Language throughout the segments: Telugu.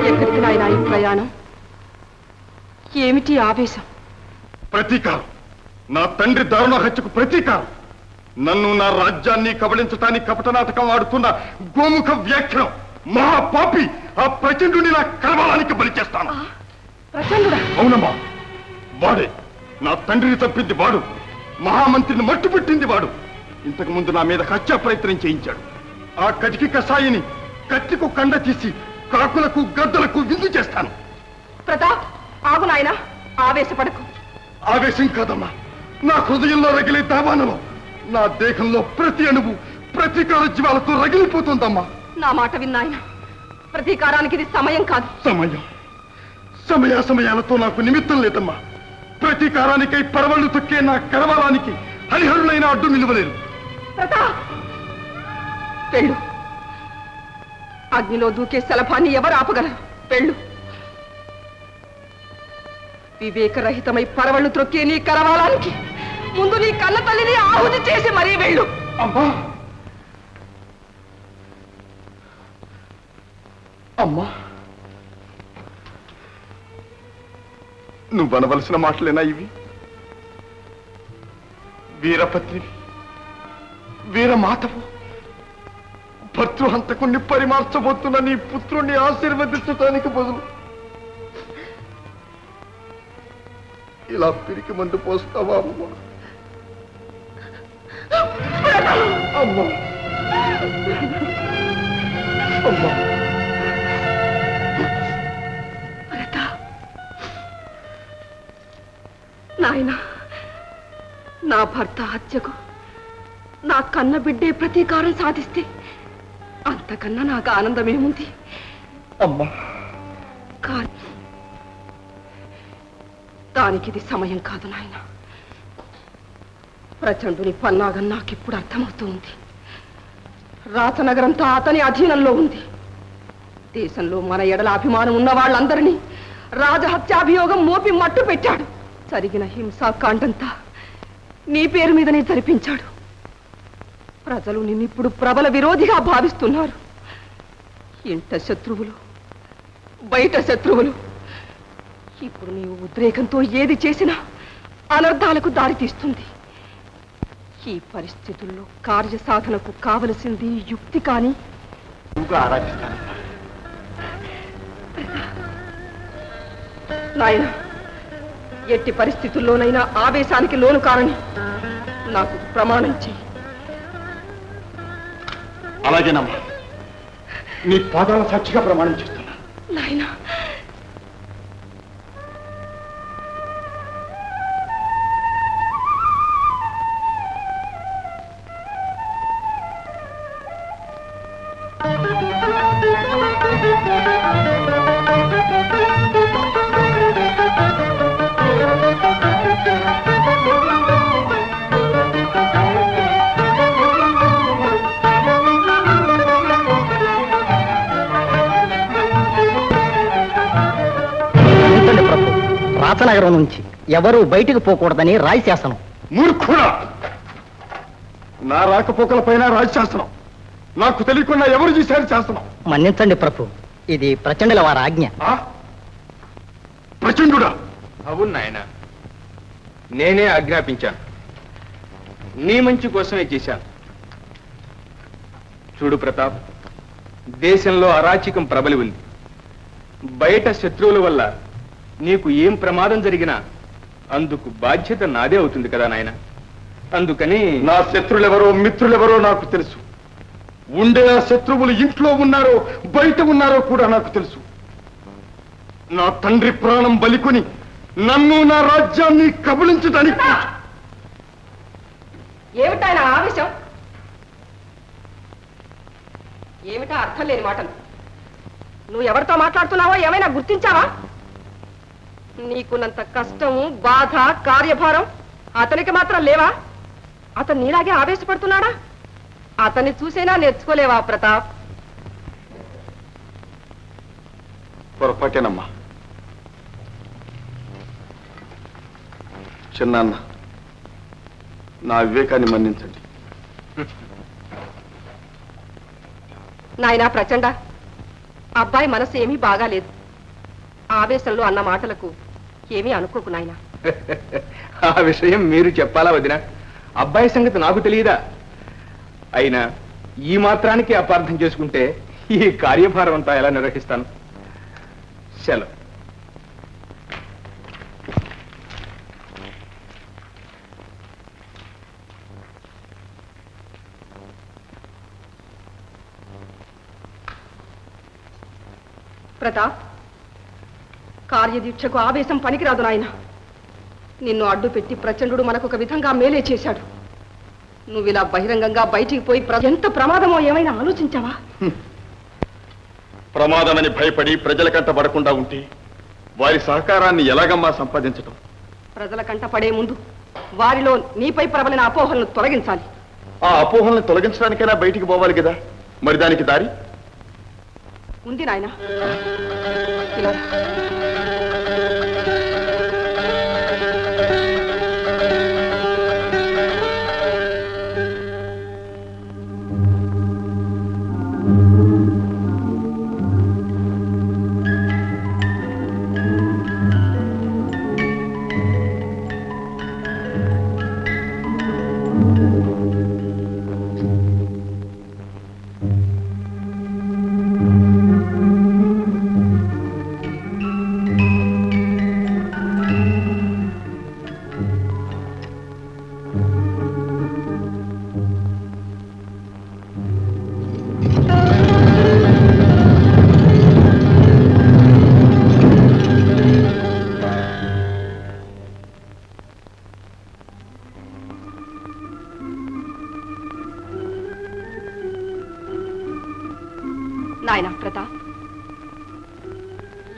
ఎక్కడికి నాయనా ఈ ప్రయాణం? ఏమిటి ఆవేశం? ప్రతీకారం. నా తండ్రి దారుణ హత్యకు ప్రతీకారం. నన్ను నా రాజ్యాన్ని కబళించటానికి కపట నాటకం ఆడుతున్న గోముఖ వ్యాఖ్యం మహాపాపి ఆ ప్రచండుని నా కలవాలానికి బలి చేస్తాను. ప్రచండుడా? అవునమ్మా, వాడే. నా తండ్రిని తప్పింది వాడు, మహామంత్రిని మట్టు పెట్టింది వాడు. ఇంతకు ముందు నా మీద హత్యా ప్రయత్నం చేయించాడు. ఆ కటికి కషాయిని కత్తికు కండ తీసి కాకులకు గద్దలకు విందు చేస్తాను. ప్రతాప్, ఆగు నాయనా, ఆవేశపడకు. ఆవేశం కాదమ్మా, నా హృదయంలో రగిలే దావానలో, నా దేహంలో ప్రతి అణువు ప్రతీకార జీవాలతో రగిలిపోతుందమ్మా. నా మాట విన్నాయన, ప్రతీకారానికి ఇది సమయం కాదు. సమయాలతో నాకు నిమిత్తం లేదమ్మా. ప్రతీకారానికై పరవళ్లు తొక్కే నా కరవాలానికి హరిహరులైన అడ్డు నిలవలేరు. ప్రతాప్, వెళ్ళు. అగ్నిలో దూకే శలభాన్ని ఎవరు ఆపగలరు? వెళ్ళు. వివేకరహితమై పరవళ్లు త్రొక్కే నీ కరవాలానికి ముందు నీ కన్న తల్లిని ఆహుతి చేసి మరీ వెళ్ళు. అమ్మా, అమ్మా, నువ్వు అనవలసిన మాటలేనా ఇవి? వీరపత్నివి, వీరమాతవు, భర్తృహంతకుణ్ణి పరిమార్చబోతున్న నీ పుత్రుణ్ణి ఆశీర్వదించడానికి బదులు ఇలా పిరికి మందు పోస్తావా అమ్మా? అమ్మా, అమ్మా. నాయనా, నా భర్త హత్యకు నా కన్న బిడ్డే ప్రతీకారం సాధిస్తే అంతకన్నా నాకు ఆనందమేముంది? అమ్మా, కానీ దానికిది సమయం కాదు నాయన. ప్రచండుని పన్నాగం నాకిప్పుడు అర్థమవుతూ ఉంది. రాచనగరంతో అతని అధీనంలో ఉంది. దేశంలో మన ఎడల అభిమానం ఉన్న వాళ్ళందరినీ రాజహత్యాభియోగం మోపి మట్టు పెట్టాడు. జరిగిన హింసాకాండంతా నీ పేరు మీదనే జరిపించాడు. ప్రజలు నిన్నిప్పుడు ప్రబల విరోధిగా భావిస్తున్నారు. ఇంట శత్రువులు, బయట శత్రువులు. ఇప్పుడు నీవు ఉద్రేకంతో ఏది చేసినా అనర్థాలకు దారితీస్తుంది. ఈ పరిస్థితుల్లో కార్యసాధనకు కావలసింది యుక్తి. కానీ నాయన, ఎట్టి పరిస్థితుల్లోనైనా ఆవేశానికి లోను కారని నాకు ప్రమాణం చెయ్యి. అలాగేనమ్మా, నీ పాదాల సాక్షిగా ప్రమాణం చేస్తున్నా. నాయనా, రాచనగరం నుంచి ఎవరు బయటికి పోకూడదని రాజశాసనం. మూర్ఖుడా! నా రాకపోకల పైన రాజశాసనం. నాకు తెలియకుండా ఎవరు చేశారు శాసనం? మన్నించండి ప్రభు, ఇది ప్రచండుల వారి ఆజ్ఞ. ప్రచండుడా? అవును నాయన, నేనే ఆజ్ఞాపించాను. నీ మంచి కోసమే చేశాను. చూడు ప్రతాప్, దేశంలో అరాచకం ప్రబలి ఉంది. బయట శత్రువుల వల్ల నీకు ఏం ప్రమాదం జరిగినా అందుకు బాధ్యత నాదే అవుతుంది కదా నాయన. అందుకని నా శత్రులెవరో మిత్రులెవరో నాకు తెలుసు. ఉండే ఆ శత్రువులు ఇంట్లో ఉన్నారో బయట ఉన్నారో కూడా నాకు తెలుసు. నా తండ్రి ప్రాణం బలికొని నన్ను నా రాజ్యాన్ని కబళించడానికి. ఏమిటాయన ఆవేశం? ఏమిటా అర్థం లేని మాటలు? నువ్వు ఎవరితో మాట్లాడుతున్నావో ఏమైనా గుర్తించావా? నీకున్నంత కష్టము, బాధ, కార్యభారం అతనికి మాత్రం లేవా? అతను నీలాగే ఆవేశపడుతున్నాడా? అతన్ని చూసేనా నేర్చుకోలేవా ప్రతాప్? పొరపాటేనమ్మా. చిన్నాన్న, నా వివేకాన్ని మన్నించండి. నాయనా ప్రచండ, అబ్బాయి మనసు ఏమీ బాగాలేదు. ఆవేశంలో అన్న మాటలకు ఏమీ అనుకోకు నాయనా. ఆ విషయం మీరు చెప్పాలా వదిన? అబ్బాయి సంగతి నాకు తెలియదా? అయినా ఈ మాత్రానికి అపార్థం చేసుకుంటే ఈ కార్యభారం అంతా ఎలా నిర్వహిస్తాను? సెలవు. ప్రతాప్, కార్యదీక్షకు ఆవేశం పనికిరాదు నాయన. నిన్ను అడ్డు పెట్టి ప్రచండు మనకు ఒక విధంగా మేలే చేశాడు. నువ్వు ఇలా బహిరంగంగా బయటికి పోయి ఎంత ప్రమాదమో ఏమైనా ఆలోచించావా? ప్రమాదమని భయపడి ప్రజల కంట పడకుండా ఉంటే వారి సహకారాన్ని ఎలాగమ్మా సంపాదించటం? ప్రజల కంట పడే ముందు వారిలో నీపై ప్రబలిన అపోహలను తొలగించాలి. ఆ అపోహలను తొలగించడానికైనా బయటికి పోవాలి కదా, మరి దానికి దారి ఉంది నాయన. ఇలా నాయనా ప్రతాప్,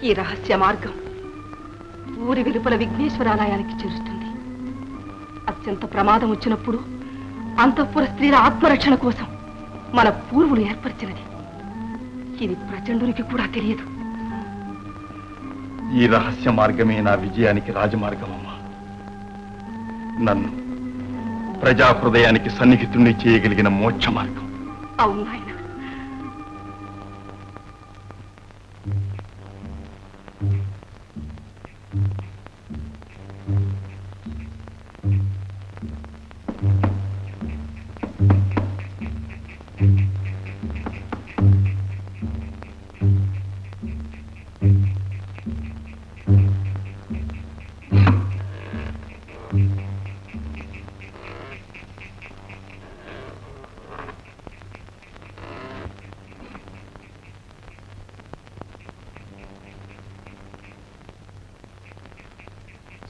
ఈ రహస్య మార్గం ఊరి వెలుపల విఘ్నేశ్వరాలయానికి చేరుస్తుంది. అత్యంత ప్రమాదం వచ్చినప్పుడు అంతఃపుర స్త్రీల ఆత్మరక్షణ కోసం మన పూర్వులు ఏర్పరిచినది. ఇది ప్రచండునికి కూడా తెలియదు. ఈ రహస్య మార్గమే నా విజయానికి రాజమార్గమమ్మా. నన్ను ప్రజా హృదయానికి సన్నిహితుణ్ణి చేయగలిగిన మోక్ష మార్గం. అవును నాయన.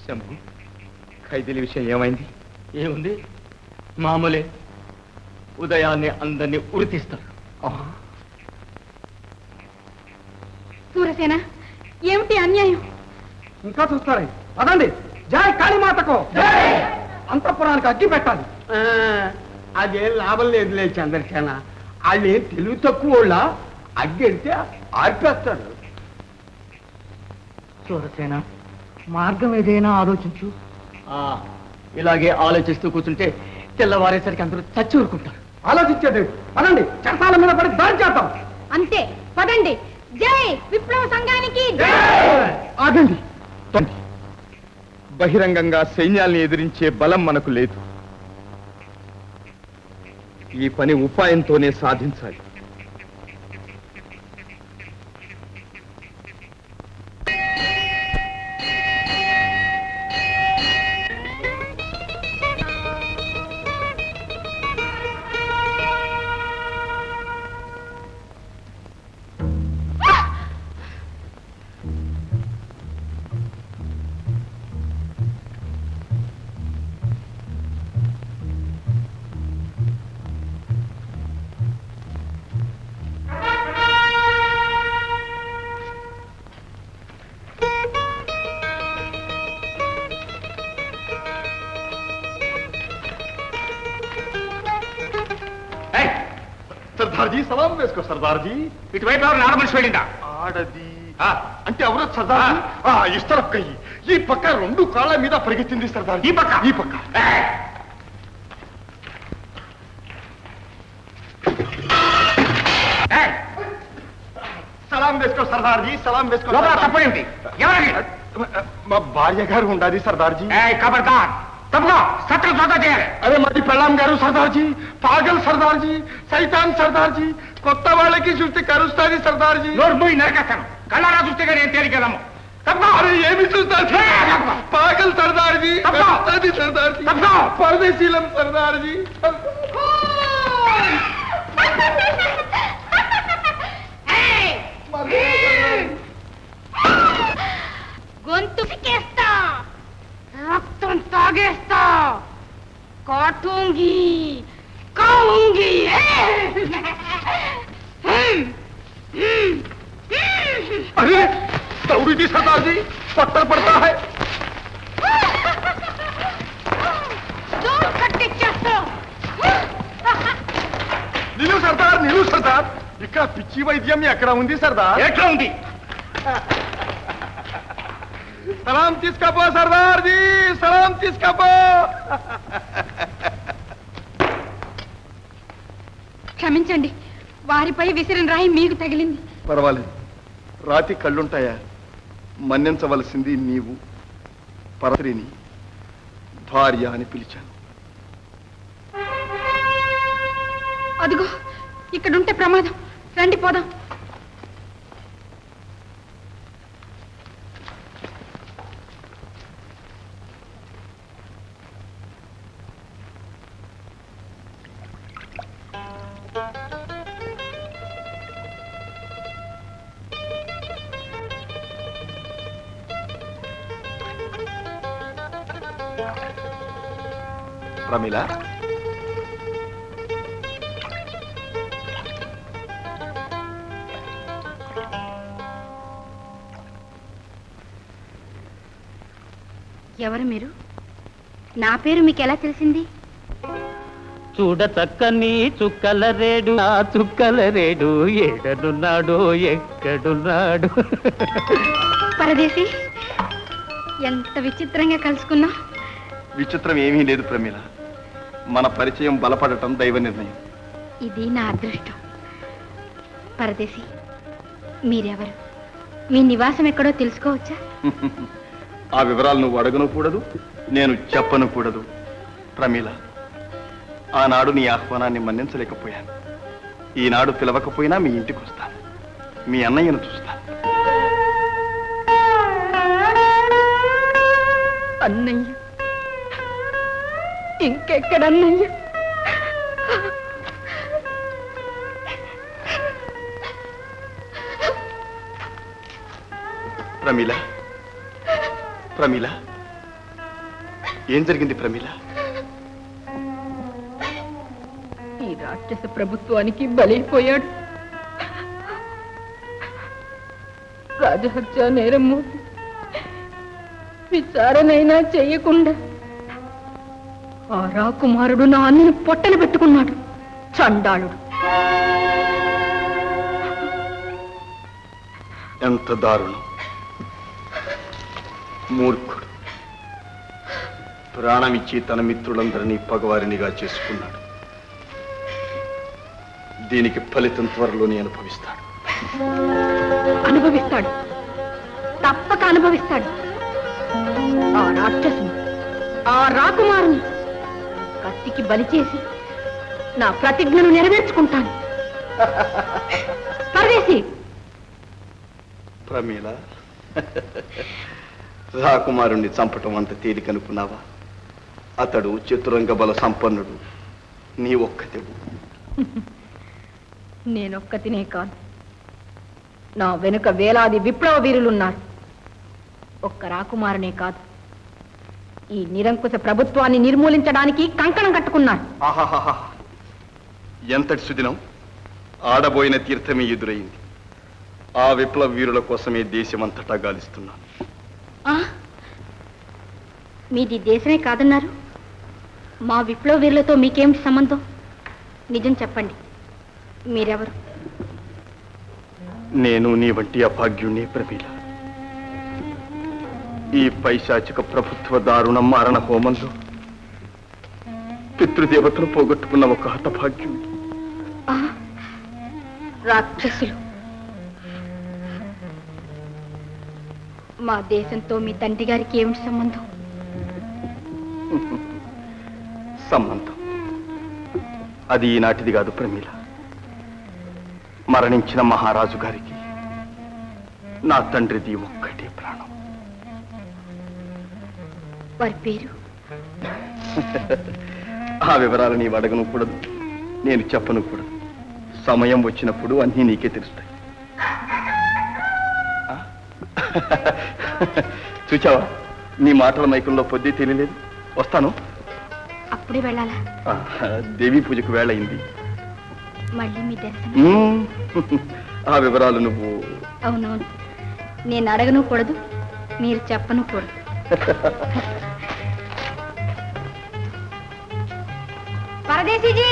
శంభు, ఖైదీల విషయం ఏమైంది? ఏముంది, మామూలే. ఉదయాన్నే అందరినీ ఉరితీస్తారు. సూరసేన, ఏమిటి అన్యాయం? ఇంకా చూస్తారా? అదండి, జై కాళీమాతకు, అంతఃపురానికి అగ్గి పెట్టాలి. అదేం లాభం లేదులే చంద్రసేన. వాళ్ళు ఏం తెలివి తక్కువ వాళ్ళ, అగ్గి వెళ్తే ఆర్పేస్తారు. సూరసేన, మార్గం ఏదైనా ఆలోచించు. ఇలాగే ఆలోచిస్తూ కూర్చుంటే తెల్లవారేసరికి అందరూ చచ్చి ఊరుకుంటారు. ఆలోచించేది పదండి, చట్టాల మీద పడి దాడి చేద్దాం. అంతే, పదండి. జై విప్లవ సంఘానికి! ఆగండి. బహిరంగంగా సైన్యాల్ని ఎదిరించే బలం మనకు లేదు. ఈ పని ఉపాయంతోనే సాధించాలి. సర్దార్జీ, సలాం వేసుకో సర్దార్జీ. ఇటువైపు ఎవరు నారమనిషి వెళ్ళిందా? ఆడది అంటే ఎవరో సర్దార్ ఇస్తారు కయ్యి ఈ పక్క 2 కాళ్ళ మీద పరిగెత్తింది సర్దార్. ఈ పక్క సలాం వేసుకో సర్దార్జీ, సలాం వేసుకో. తప్పేంటి? ఎవరికి? మా భార్య గారు ఉండాలి సర్దార్జీ. ఖబర్దార్ తప్పుకో, సత్రం సోదా చేయాలి. అరే మాది పెళ్ళాం గారు సర్దార్జీ, పాగల్ సర్దార్జీ, సైతాన్ సర్దార్జీ, కొత్త వాళ్ళకి చూస్తే కరుస్తుంది సర్దార్జీ. నోరు మూయి నరకేస్తాను. కళ్ళారా చూస్తే కానీ ఏం తేలికదమ్ము. అరే ఏమి చూస్తారు? పాగల్ సర్దార్జీ, కరుస్తుంది సర్దార్జీ, పరదేశీలం సర్దార్జీ. గొంతు పికేస్తా, రక్తం తాగేస్తా, కాటూంగి కావుంగి. अरे दौड़ी थी सरदार जी, पत्थर पड़ता है. నిలు సర్దార్ ఇక్కడ పిచ్చి వైద్యం ఎక్కడ ఉంది సర్దార్? ఎట్లా ఉంది? సలాం తీసుకపో సర్దార్ జీ, సలాం తీసుకపో. క్షమించండి, వారిపై విసిరిన రాయి మీకు తగిలింది. పర్వాలేదు, రాతి కళ్ళుంటాయా? మన్నించవలసింది నీవు. పరస్త్రీని భార్య అని పిలిచాను. అదిగో ఇక్కడుంటే ప్రమాదం, రండి పోదాం. ప్రమిళ, ఎవరు మీరు? నా పేరు మీకు ఎలా తెలిసింది? చూడ చక్కని చుక్కల రేడు, ఆ చుక్కల రేడు ఏడనున్నాడో ఎక్కడున్నాడు. పరదేశి, ఎంత విచిత్రంగా కలుసుకున్నా. విచిత్రం ఏమీ లేదు ప్రమీల, మన పరిచయం బలపడటం దైవ నిర్ణయం. ఇది నా అదృష్టం. పరదేశి, మీరెవరు? మీ నివాసం ఎక్కడో తెలుసుకోవచ్చా? ఆ వివరాలు నువ్వు అడగను కూడదు, నేను చెప్పను కూడదు. ప్రమీల, ఆనాడు నీ ఆహ్వానాన్ని మన్నించలేకపోయాను. ఈనాడు పిలవకపోయినా మీ ఇంటికి వస్తాను, మీ అన్నయ్యను చూస్తాను. అన్నయ్య? ఇంకెక్కడన్నయ్య? ప్రమీల, ప్రమీల, ఏం జరిగింది ప్రమీల? ఈ రాక్షస ప్రభుత్వానికి బలైపోయాడు. రాజహత్య నేరం మోపి విచారణైనా చెయ్యకుండా ఆ రాకుమారుడు నా అన్నని పొట్టన పెట్టుకున్నాడు. చండాళుడు. ఎంత దారుణం! మూర్ఖుడు ప్రాణమిచ్చి తన మిత్రులందరినీ పగవారినిగా చేసుకున్నాడు. దీనికి ఫలితం త్వరలోనే అనుభవిస్తాడు. అనుభవిస్తాడు, తప్పక అనుభవిస్తాడు. ఆ రాక్షసుని, ఆ రాకుమారుని కత్తికి బలి చేసి నా ప్రతిజ్ఞను నెరవేర్చుకుంటాను. పరదేశి! ప్రమీల, రాకుమారుణ్ణి చంపటం అంత తేలికనుకున్నావా? అతడు చతురంగ బల సంపన్నుడు, నీ ఒక్కతివు. నేనొక్కతినే కాదు, నా వెనుక వేలాది విప్లవ వీరులున్నారు. ఒక్క రాకుమారునే కాదు, ఈ నిరంకుశ ప్రభుత్వాన్ని నిర్మూలించడానికి కంకణం కట్టుకున్నారు. ఆహాహా, ఎంతటి సుదినం! ఆడబోయిన తీర్థమే ఎదురైంది. ఆ విప్లవ వీరుల కోసమే దేశమంతటా గాలిస్తున్నాను. మీది దేశమే కాదన్నారు. మా విప్లవ వీరులతో మీకేమిటి సంబంధం? నిజం చెప్పండి, మీరెవరు? నేను నీ వంటి అభాగ్యుణ్ణి ప్రమీల. ఈ పైశాచిక ప్రభుత్వ దారుణ మారణ హోమంలో పితృదేవతను పోగొట్టుకున్న ఒక హతభాగ్యం. ఆ, రాక్షసులు. మా దేశంతో మీ తండ్రి గారికి ఏమిటి సంబంధం? సంబంధం అది ఈనాటిది కాదు ప్రమీల. మరణించిన మహారాజు గారికి నా తండ్రిది ఒక్కటే ప్రాణం. వారి పేరు? ఆ వివరాలు నీవు అడగను కూడదు, నేను చెప్పను కూడదు. సమయం వచ్చినప్పుడు అన్నీ నీకే తెలుస్తాయి. చూచావా, నీ మాటల మైకంలో పొద్దు తెలియలేదు. వస్తాను. అప్పుడే వెళ్ళాలా? దేవీ పూజకు వేళ అయింది. మళ్ళీ మీ దర్శనం? ఆ వివరాలు నువ్వు... అవునవును, నేను అడగను కూడదు, మీరు చెప్పను కూడదు. పరదేశీజీ!